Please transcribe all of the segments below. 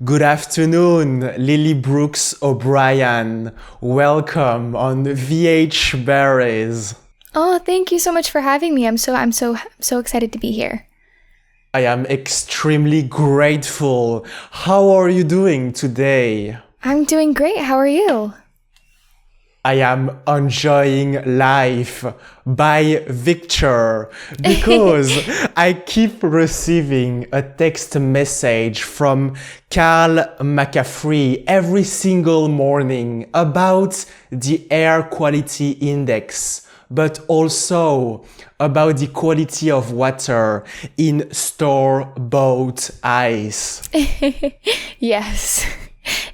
Good afternoon, Lily Brooks O'Brien. Welcome on VH Berries. Oh, thank you so much for having me. I'm so excited to be here. I am extremely grateful. How are you doing today? I'm doing great. How are you? I am enjoying life by Victor because I keep receiving a text message from Carl McCaffrey every single morning about the air quality index, but also about the quality of water in store-bought ice. Yes.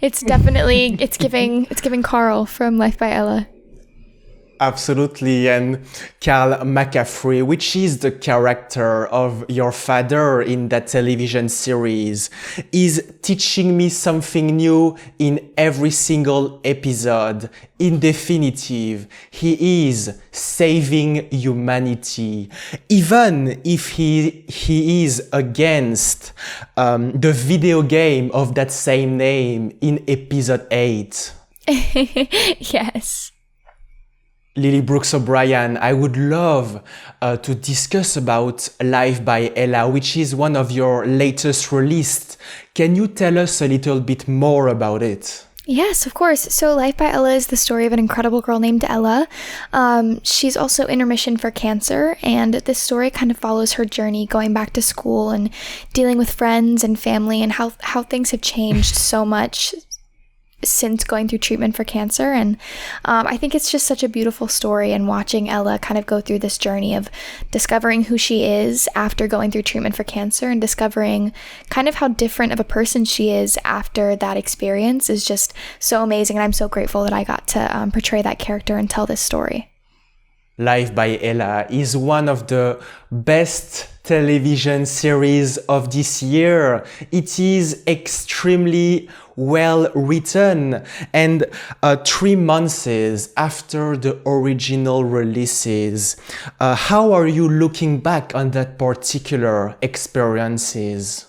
It's giving Carl from Life by Ella. Absolutely, and Carl McCaffrey, which is the character of your father in that television series, is teaching me something new in every single episode. In definitive, he is saving humanity, even if he is against the video game of that same name in episode 8. Yes. Lily Brooks O'Brien, I would love to discuss about Life by Ella, which is one of your latest released. Can you tell us a little bit more about it? Yes, of course. So Life by Ella is the story of an incredible girl named Ella. She's also in remission for cancer, and this story kind of follows her journey going back to school and dealing with friends and family and how things have changed so much since going through treatment for cancer. And I think it's just such a beautiful story, and watching Ella kind of go through this journey of discovering who she is after going through treatment for cancer and discovering kind of how different of a person she is after that experience is just so amazing. And I'm so grateful that I got to portray that character and tell this story. Life by Ella is one of the best television series of this year. It is extremely well written, and 3 months after the original releases, how are you looking back on that particular experiences?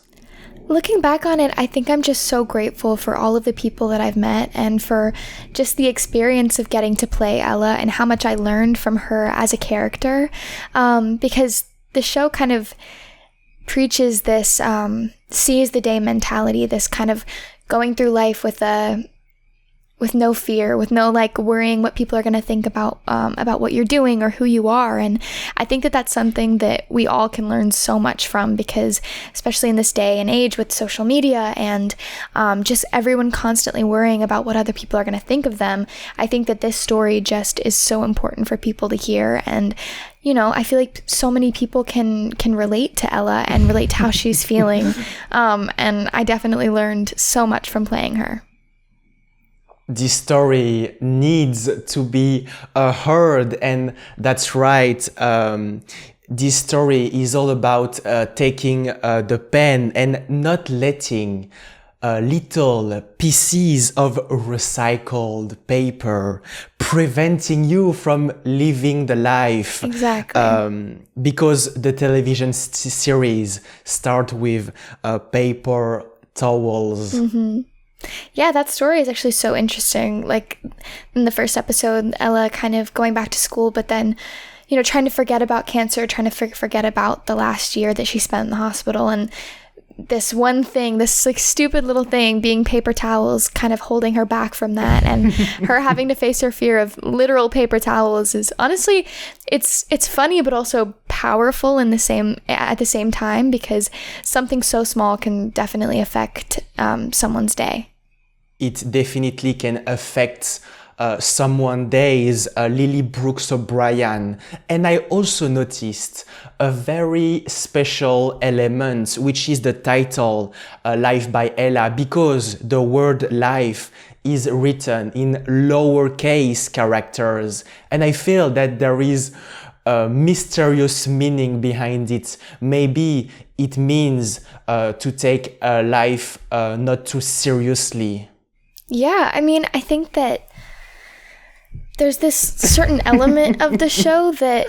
Looking back on it, I think I'm just so grateful for all of the people that I've met and for just the experience of getting to play Ella and how much I learned from her as a character, because the show kind of preaches this seize the day mentality, this kind of going through life with no fear, with no worrying what people are going to think about what you're doing or who you are. And I think that that's something that we all can learn so much from, because especially in this day and age with social media and just everyone constantly worrying about what other people are going to think of them, I think that this story just is so important for people to hear. And I feel like so many people can relate to Ella and relate to how she's feeling. And I definitely learned so much from playing her. This story needs to be heard, and that's right. This story is all about taking the pen and not letting little pieces of recycled paper preventing you from living the life. Exactly. Because the television series start with paper towels. Mm-hmm. Yeah, that story is actually so interesting. Like in the first episode, Ella kind of going back to school, but then, trying to forget about cancer, trying to forget about the last year that she spent in the hospital. And this one thing, this stupid little thing being paper towels, kind of holding her back from that. And her having to face her fear of literal paper towels is honestly, it's funny, but also powerful at the same time, because something so small can definitely affect someone's day. It definitely can affect someone's days, Lily Brooks O'Brien. And I also noticed a very special element, which is the title, Life by Ella, because the word life is written in lowercase characters. And I feel that there is a mysterious meaning behind it. Maybe it means to take life not too seriously. Yeah, I mean, I think that there's this certain element of the show that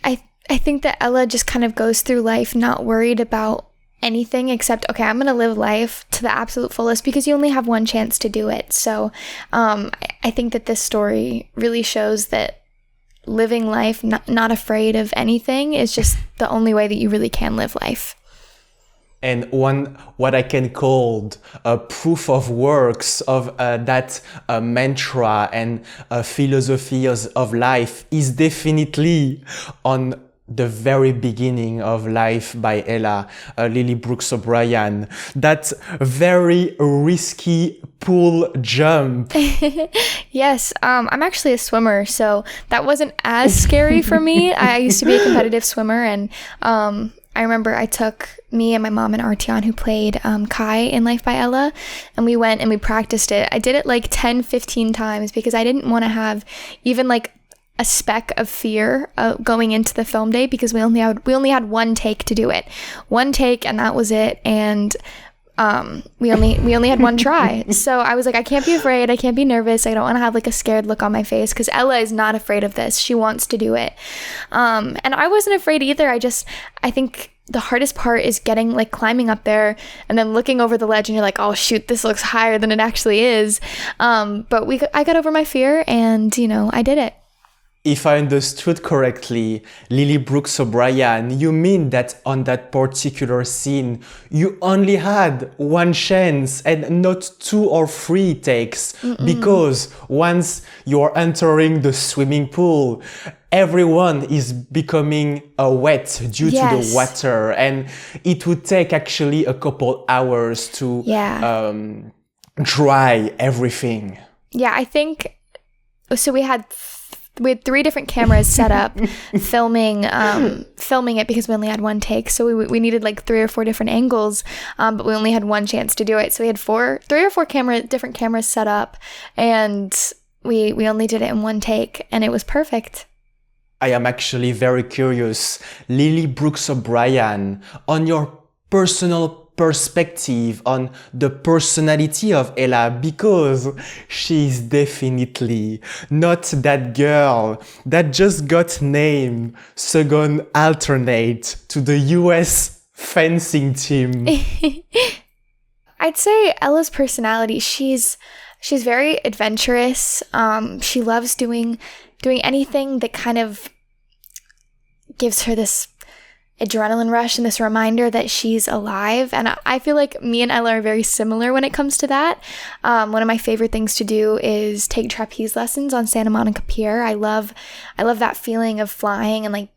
I think that Ella just kind of goes through life not worried about anything except, okay, I'm gonna live life to the absolute fullest because you only have one chance to do it. So I think that this story really shows that living life not afraid of anything is just the only way that you really can live life. And what I can call a proof of works of that mantra and philosophy of life is definitely on the very beginning of Life by Ella, Lily Brooks O'Brien. That very risky pool jump. Yes, I'm actually a swimmer, so that wasn't as scary for me. I used to be a competitive swimmer, and I remember I took me and my mom and Artian, who played Kai in Life by Ella, and we went and we practiced it. I did it like 10, 15 times because I didn't want to have even like a speck of fear going into the film day, because we only had one take to do it. One take, and that was it. And we only had one try. So I was like, I can't be afraid. I can't be nervous. I don't want to have like a scared look on my face, because Ella is not afraid of this. She wants to do it. And I wasn't afraid either. I think the hardest part is climbing up there and then looking over the ledge and you're like, oh shoot, this looks higher than it actually is. But I got over my fear, and I did it. If I understood correctly, Lily Brooks O'Brien, you mean that on that particular scene, you only had one chance and not 2 or 3 takes. Mm-mm. Because once you're entering the swimming pool, everyone is becoming wet due to the water, and it would take actually a couple hours to dry everything. Yeah, I think so. We had 3 different cameras set up filming it, because we only had one take. So we needed like 3 or 4 different angles, but we only had one chance to do it. So we had 3 or 4 different cameras set up, and we only did it in one take, and it was perfect. I am actually very curious, Lily Brooks O'Brien, on your personal perspective on the personality of Ella, because she's definitely not that girl that just got named second alternate to the US fencing team. I'd say Ella's personality, she's very adventurous. She loves doing anything that kind of gives her this adrenaline rush and this reminder that she's alive. And I feel like me and Ella are very similar when it comes to that. One of my favorite things to do is take trapeze lessons on Santa Monica Pier. I love that feeling of flying, and like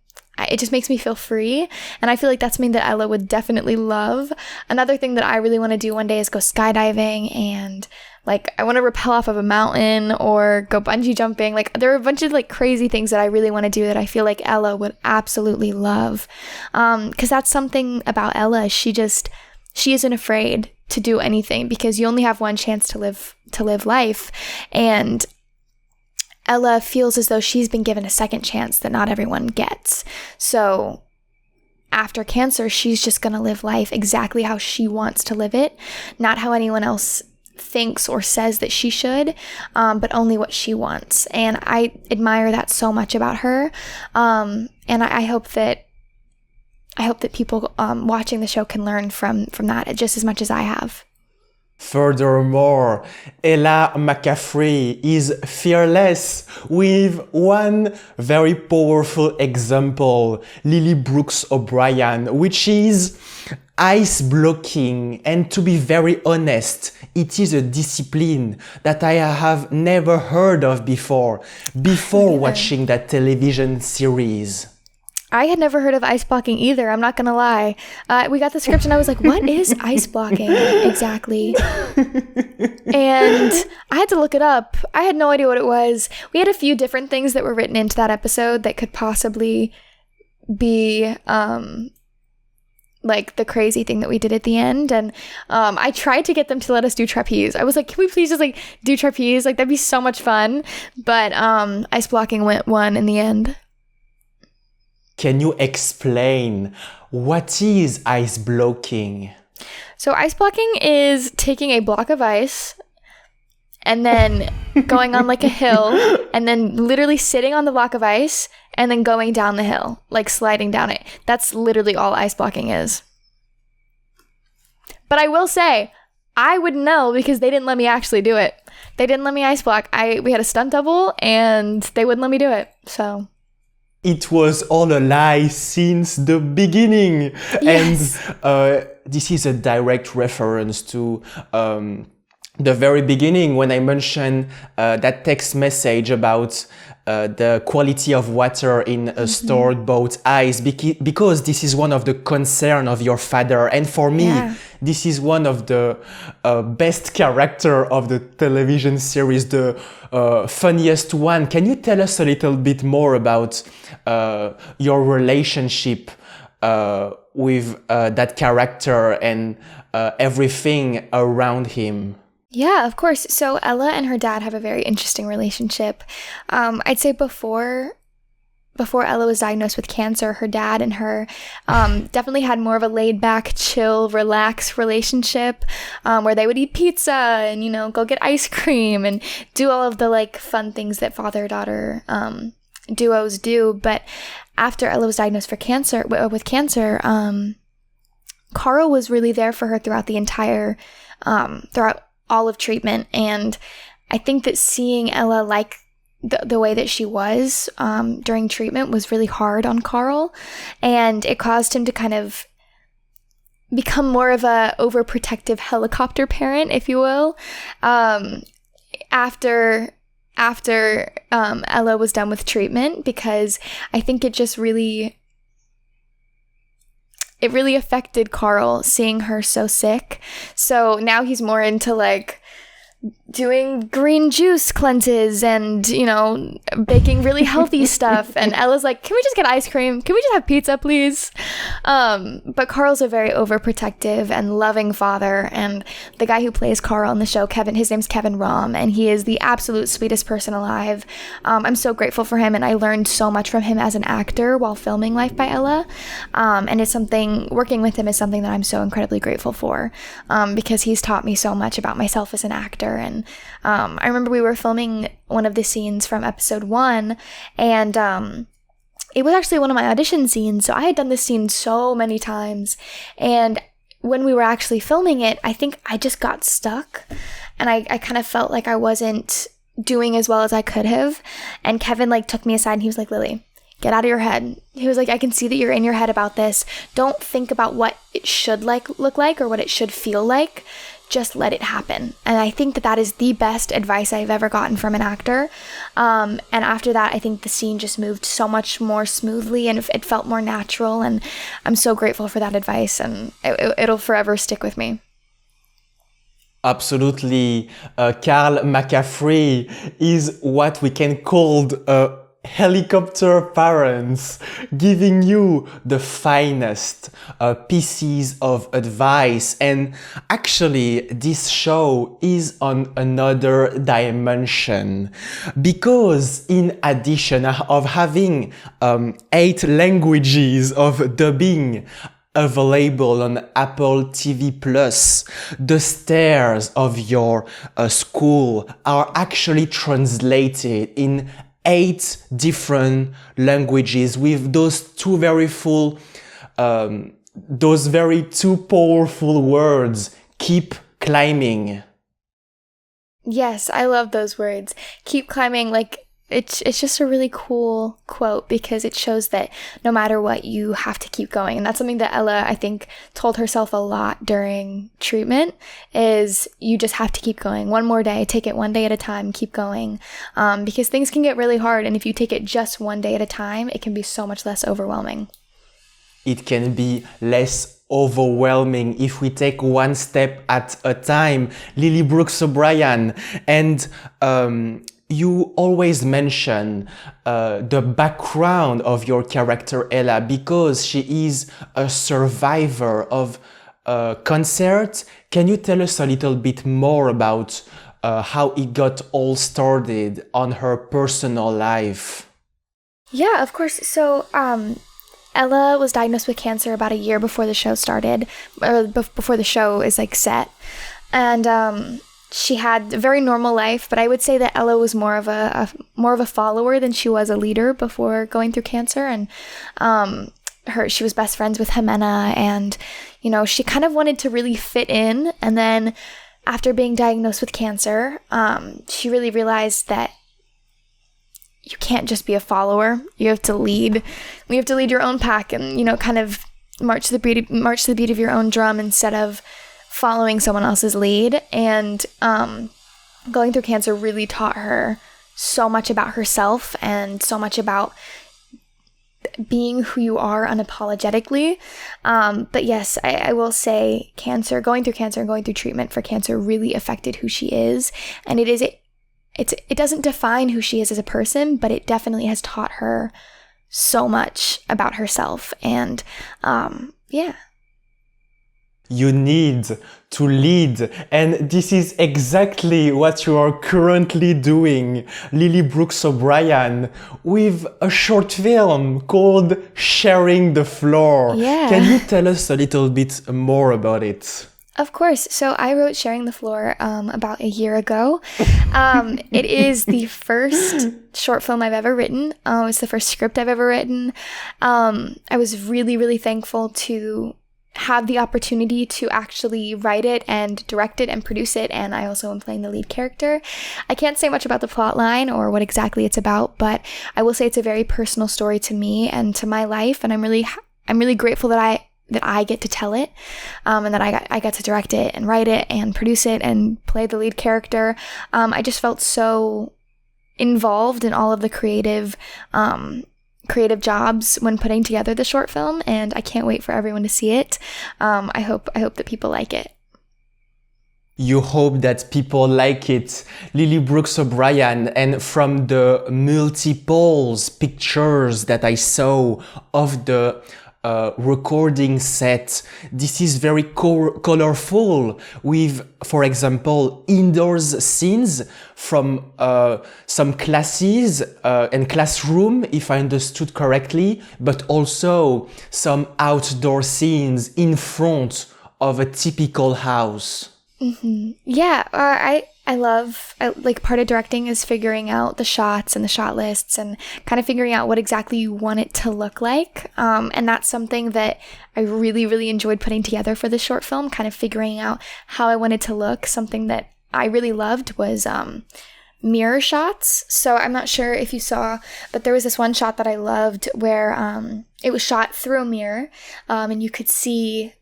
it just makes me feel free. And I feel like that's something that Ella would definitely love. Another thing that I really want to do one day is go skydiving, and like I want to rappel off of a mountain or go bungee jumping. Like there are a bunch of like crazy things that I really want to do that I feel like Ella would absolutely love. Because that's something about Ella. She isn't afraid to do anything, because you only have one chance to live life. And Ella feels as though she's been given a second chance that not everyone gets. So after cancer, she's just going to live life exactly how she wants to live it, not how anyone else thinks or says that she should, but only what she wants. And I admire that so much about her. And I hope that people watching the show can learn from that just as much as I have. Furthermore, Ella McCaffrey is fearless, with one very powerful example, Lily Brooks O'Brien, which is ice blocking. And to be very honest, it is a discipline that I have never heard of before watching that television series. I had never heard of ice blocking either, I'm not gonna lie. We got the script and I was like, what is ice blocking exactly? And I had to look it up. I had no idea what it was. We had a few different things that were written into that episode that could possibly be like the crazy thing that we did at the end. And I tried to get them to let us do trapeze. I was like, can we please just like do trapeze? Like that'd be so much fun. But ice blocking won in the end. Can you explain what is ice blocking? So ice blocking is taking a block of ice and then going on like a hill and then literally sitting on the block of ice and then going down the hill, like sliding down it. That's literally all ice blocking is. But I will say, I wouldn't know because they didn't let me actually do it. They didn't let me ice block. We had a stunt double and they wouldn't let me do it. So it was all a lie since the beginning. yes. And this is a direct reference to the very beginning when I mentioned that text message about the quality of water in a stored boat ice, because this is one of the concern of your father. And for me, this is one of the best character of the television series, the funniest one. Can you tell us a little bit more about your relationship with that character and everything around him? Yeah, of course. So Ella and her dad have a very interesting relationship. I'd say before Ella was diagnosed with cancer, her dad and her definitely had more of a laid-back, chill, relaxed relationship where they would eat pizza and, go get ice cream and do all of the, like, fun things that father-daughter duos do. But after Ella was diagnosed with cancer, Carl was really there for her throughout the entire, throughout all of treatment. And I think that seeing Ella like the way that she was during treatment was really hard on Carl, and it caused him to kind of become more of a overprotective helicopter parent, if you will, after Ella was done with treatment, because I think it just really affected Carl seeing her so sick. So now he's more into, like, doing green juice cleanses and, baking really healthy stuff. And Ella's like, can we just get ice cream? Can we just have pizza, please? But Carl's a very overprotective and loving father. And the guy who plays Carl in the show, Kevin, his name's Kevin Rom, and he is the absolute sweetest person alive. I'm so grateful for him, and I learned so much from him as an actor while filming Life by Ella. And it's something, working with him is something that I'm so incredibly grateful for, because he's taught me so much about myself as an actor. And I remember we were filming one of the scenes from episode 1, and it was actually one of my audition scenes. So I had done this scene so many times, and when we were actually filming it, I think I just got stuck, and I kind of felt like I wasn't doing as well as I could have. And Kevin, like, took me aside and he was like, Lily, get out of your head. He was like, I can see that you're in your head about this. Don't think about what it should look like or what it should feel like. Just let it happen. And I think that is the best advice I've ever gotten from an actor. And after that, I think the scene just moved so much more smoothly, and it felt more natural. And I'm so grateful for that advice, and it'll forever stick with me. Absolutely. Carl McCaffrey is what we can call helicopter parents, giving you the finest pieces of advice. And actually, this show is on another dimension, because in addition of having 8 languages of dubbing available on Apple TV Plus, the stairs of your school are actually translated in 8 different languages, with those two very powerful words: keep climbing. Yes, I love those words. Keep climbing. Like, it's just a really cool quote, because it shows that no matter what, you have to keep going. And that's something that Ella, I think, told herself a lot during treatment, is you just have to keep going. One more day, take it one day at a time, keep going. Because things can get really hard, and if you take it just one day at a time, it can be so much less overwhelming. It can be less overwhelming if we take one step at a time. Lily Brooks O'Brien. And you always mention the background of your character Ella, because she is a survivor of concert. Can you tell us a little bit more about how it got all started on her personal life? Yeah, of course. So Ella was diagnosed with cancer about a year before the show started, or before the show is, like, set. And she had a very normal life, but I would say that Ella was more of a follower than she was a leader before going through cancer. And she was best friends with Jimena, and, she kind of wanted to really fit in. And then after being diagnosed with cancer, she really realized that you can't just be a follower. You have to lead. You have to lead your own pack and, kind of march to the beat of your own drum instead of following someone else's lead. And going through cancer really taught her so much about herself and so much about being who you are unapologetically. But yes, I will say going through cancer and going through treatment for cancer really affected who she is. And it doesn't define who she is as a person, but it definitely has taught her so much about herself. And yeah. You need to lead, and this is exactly what you are currently doing, Lily Brooks O'Brien, with a short film called Sharing the Floor. Yeah. Can you tell us a little bit more about it? Of course. So I wrote Sharing the Floor about a year ago. It is the first short film I've ever written. It's the first script I've ever written. I was really, really thankful to have the opportunity to actually write it and direct it and produce it, and I also am playing the lead character. I can't say much about the plot line or what exactly it's about, but I will say it's a very personal story to me and to my life, and I'm really grateful that I get to tell it, and that I get to direct it and write it and produce it and play the lead character. I just felt so involved in all of the creative jobs when putting together the short film, and I can't wait for everyone to see it. I hope that people like it. You hope that people like it, Lily Brooks O'Brien, and from the multiple pictures that I saw of the recording set, this is very colorful with, for example, indoors scenes from some classes and classroom, if I understood correctly, but also some outdoor scenes in front of a typical house. Mm-hmm. Yeah, I love part of directing is figuring out the shots and the shot lists and kind of figuring out what exactly you want it to look like. And that's something that I really, really enjoyed putting together for this short film, kind of figuring out how I wanted to look. Something that I really loved was mirror shots. So I'm not sure if you saw, but there was this one shot that I loved where it was shot through a mirror, and you could see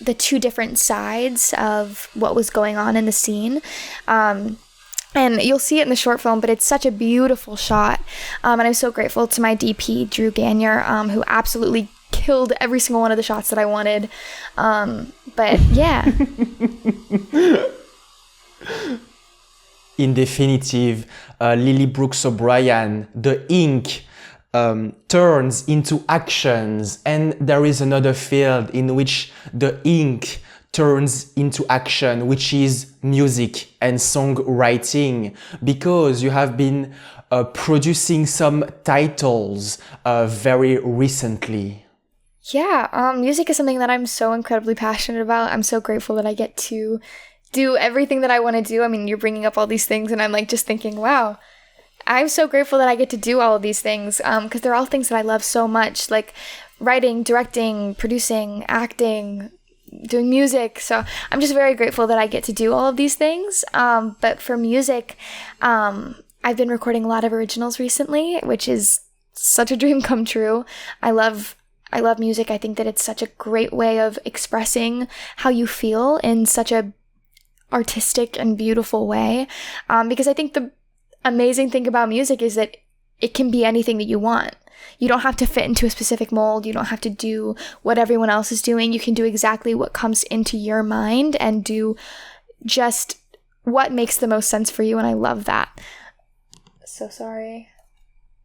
the two different sides of what was going on in the scene. And you'll see it in the short film, but it's such a beautiful shot. And I'm so grateful to my DP, Drew Gagner, who absolutely killed every single one of the shots that I wanted. But yeah. In definitive, Lily Brooks O'Brien, the ink turns into actions, and there is another field in which the ink turns into action, which is music and songwriting, because you have been producing some titles very recently. Yeah, music is something that I'm so incredibly passionate about. I'm so grateful that I get to do everything that I want to do. I mean, you're bringing up all these things, and I'm like just thinking, wow, I'm so grateful that I get to do all of these things, because they're all things that I love so much, like writing, directing, producing, acting, doing music. So I'm just very grateful that I get to do all of these things. But for music, I've been recording a lot of originals recently, which is such a dream come true. I love music. I think that it's such a great way of expressing how you feel in such a artistic and beautiful way, because I think the amazing thing about music is that it can be anything that you want. You don't have to fit into a specific mold. You don't have to do what everyone else is doing. You can do exactly what comes into your mind and do just what makes the most sense for you. And I love that. So sorry.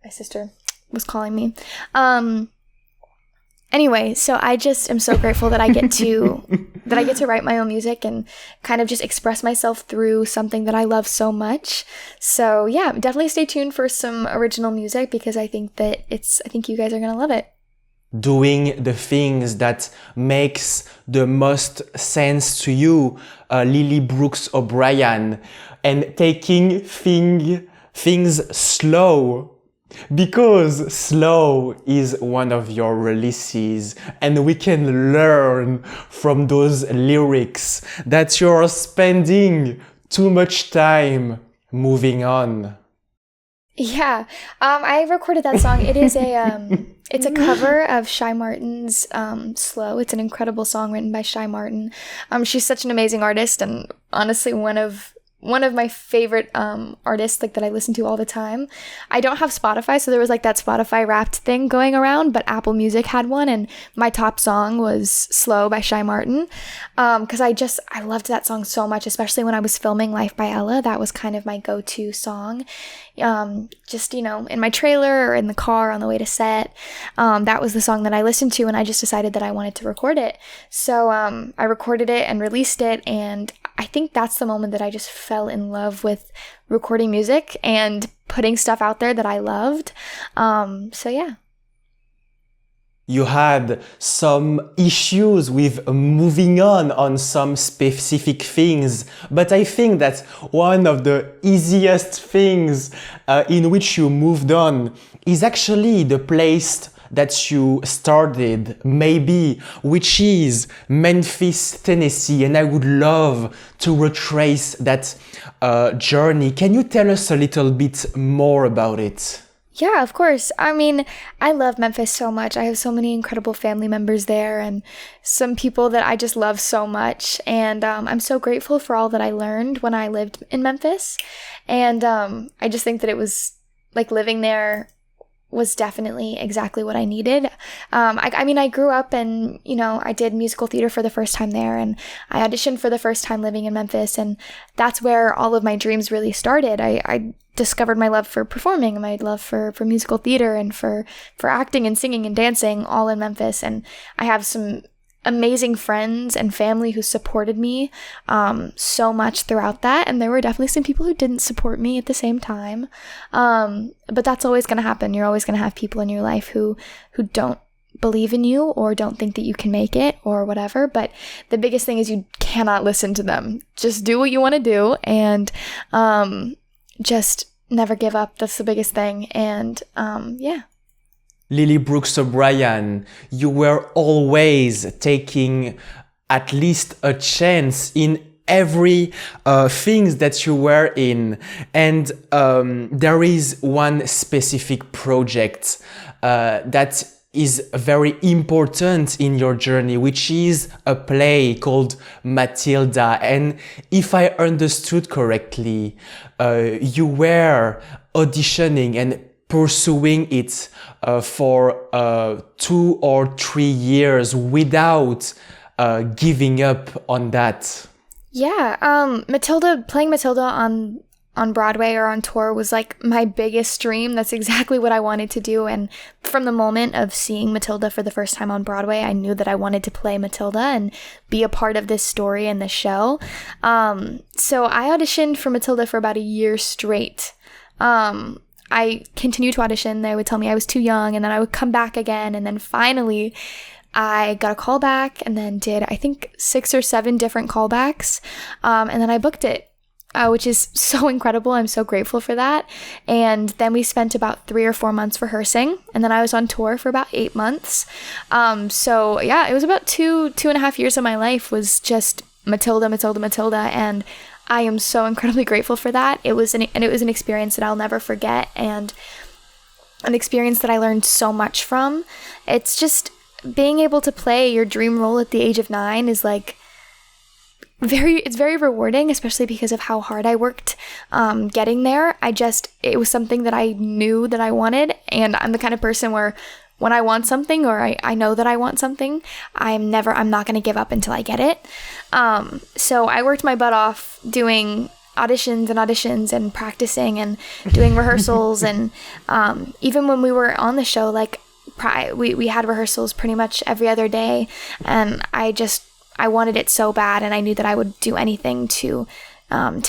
My sister was calling me. Anyway, so I just am so grateful that I get to write my own music and kind of just express myself through something that I love so much. So yeah, definitely stay tuned for some original music, because I think you guys are gonna love it. Doing the things that makes the most sense to you, Lily Brooks O'Brien, and taking things slow. Because Slow is one of your releases, and we can learn from those lyrics that you're spending too much time moving on. Yeah, I recorded that song. It is it's a cover of Shy Martin's "Slow." It's an incredible song written by Shy Martin. She's such an amazing artist, and honestly, one of my favorite artists like that I listen to all the time. I don't have Spotify, so there was like that Spotify Wrapped thing going around, but Apple Music had one, and my top song was "Slow" by Shy Martin, because I loved that song so much, especially when I was filming Life by Ella. That was kind of my go-to song. Just, in my trailer or in the car on the way to set. That was the song that I listened to, and I just decided that I wanted to record it. So I recorded it and released it, and I think that's the moment that I just fell in love with recording music and putting stuff out there that I loved. So yeah. You had some issues with moving on some specific things, but I think that one of the easiest things in which you moved on is actually the place that you started, maybe, which is Memphis, Tennessee, and I would love to retrace that journey. Can you tell us a little bit more about it? Yeah, of course. I mean, I love Memphis so much. I have so many incredible family members there and some people that I just love so much. And I'm so grateful for all that I learned when I lived in Memphis. And I just think that it was like living there was definitely exactly what I needed. I grew up and, I did musical theater for the first time there, and I auditioned for the first time living in Memphis, and that's where all of my dreams really started. I discovered my love for performing, my love for musical theater and for acting and singing and dancing all in Memphis, and I have some amazing friends and family who supported me so much throughout that, and there were definitely some people who didn't support me at the same time, but that's always going to happen. You're always going to have people in your life who don't believe in you or don't think that you can make it or whatever, but the biggest thing is you cannot listen to them. Just do what you want to do, and just never give up. That's the biggest thing. And yeah. Lily Brooks O'Brien, you were always taking at least a chance in every things that you were in, and there is one specific project that is very important in your journey, which is a play called Matilda. And if I understood correctly, you were auditioning and pursuing it for 2 or 3 years without giving up on that. Yeah, playing Matilda on Broadway or on tour was like my biggest dream. That's exactly what I wanted to do. And from the moment of seeing Matilda for the first time on Broadway, I knew that I wanted to play Matilda and be a part of this story and this show. So I auditioned for Matilda for about a year straight. I continued to audition. They would tell me I was too young, and then I would come back again. And then finally, I got a call back and then did, I think, 6 or 7 different callbacks. And then I booked it, which is so incredible. I'm so grateful for that. And then we spent about 3 or 4 months rehearsing. And then I was on tour for about 8 months. So yeah, it was about 2.5 years of my life was just Matilda. And I am so incredibly grateful for that. It was an experience that I'll never forget, and an experience that I learned so much from. It's just being able to play your dream role at the age of 9 is like it's very rewarding, especially because of how hard I worked getting there. It was something that I knew that I wanted, and I'm the kind of person where when I want something, or I know that I want something, I'm not going to give up until I get it. So I worked my butt off doing auditions and practicing and doing rehearsals. And even when we were on the show, like we had rehearsals pretty much every other day. And I wanted it so bad, and I knew that I would do anything to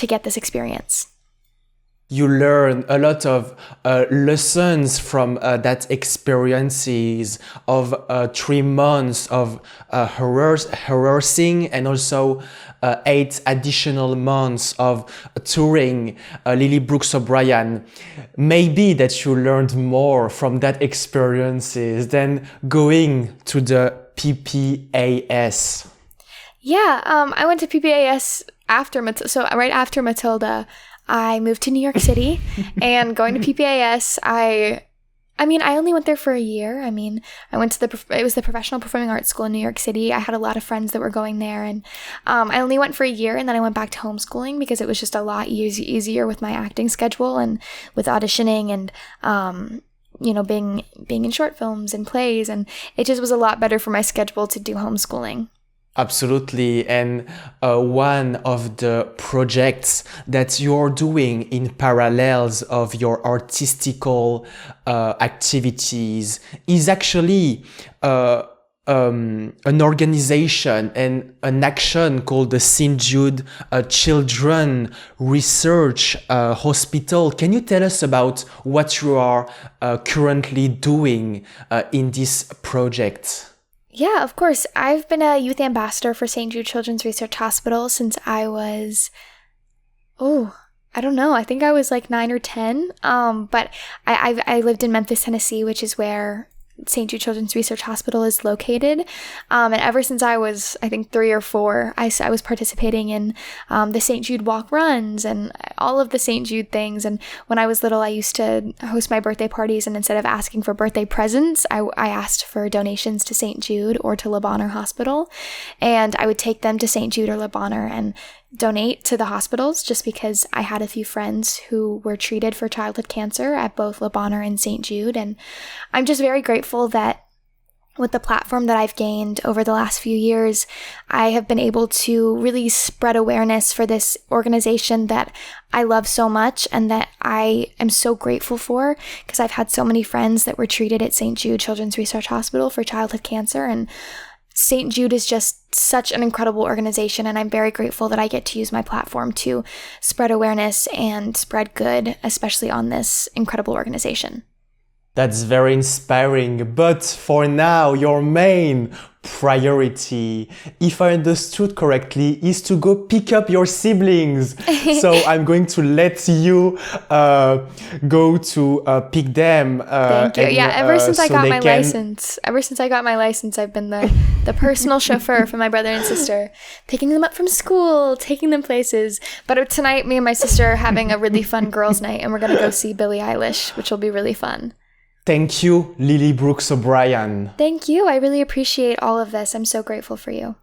get this experience. You learn a lot of lessons from that experiences of 3 months of rehearsing and also 8 additional months of touring Lily Brooks O'Brien. Maybe that you learned more from that experiences than going to the PPAS. Yeah, I went to PPAS after so right after Matilda. I moved to New York City, and going to PPAS, I only went there for a year. I went to it was the Professional Performing Arts School in New York City. I had a lot of friends that were going there, and I only went for a year, and then I went back to homeschooling because it was just a lot easier with my acting schedule and with auditioning and being in short films and plays, and it just was a lot better for my schedule to do homeschooling. Absolutely. And one of the projects that you're doing in parallels of your artistical activities is actually an organization and an action called the St. Jude Children Research Hospital. Can you tell us about what you are currently doing in this project? Yeah, of course. I've been a youth ambassador for St. Jude Children's Research Hospital since I was, I don't know. I think I was like 9 or 10. But I lived in Memphis, Tennessee, which is where St. Jude Children's Research Hospital is located. And ever since I was, I think, 3 or 4, I was participating in the St. Jude walk runs and all of the St. Jude things. And when I was little, I used to host my birthday parties. And instead of asking for birthday presents, I asked for donations to St. Jude or to Le Bonheur Hospital. And I would take them to St. Jude or Le Bonheur and donate to the hospitals just because I had a few friends who were treated for childhood cancer at both Le Bonheur and St. Jude. And I'm just very grateful that with the platform that I've gained over the last few years, I have been able to really spread awareness for this organization that I love so much and that I am so grateful for, because I've had so many friends that were treated at St. Jude Children's Research Hospital for childhood cancer, and St. Jude is just such an incredible organization, and I'm very grateful that I get to use my platform to spread awareness and spread good, especially on this incredible organization. That's very inspiring, but for now, your main priority, if I understood correctly, is to go pick up your siblings. So I'm going to let you go to pick them. Thank you. Ever since I got my license, I've been the personal chauffeur for my brother and sister, picking them up from school, taking them places. But tonight, me and my sister are having a really fun girls' night, and we're going to go see Billie Eilish, which will be really fun. Thank you, Lily Brooks O'Brien. Thank you. I really appreciate all of this. I'm so grateful for you.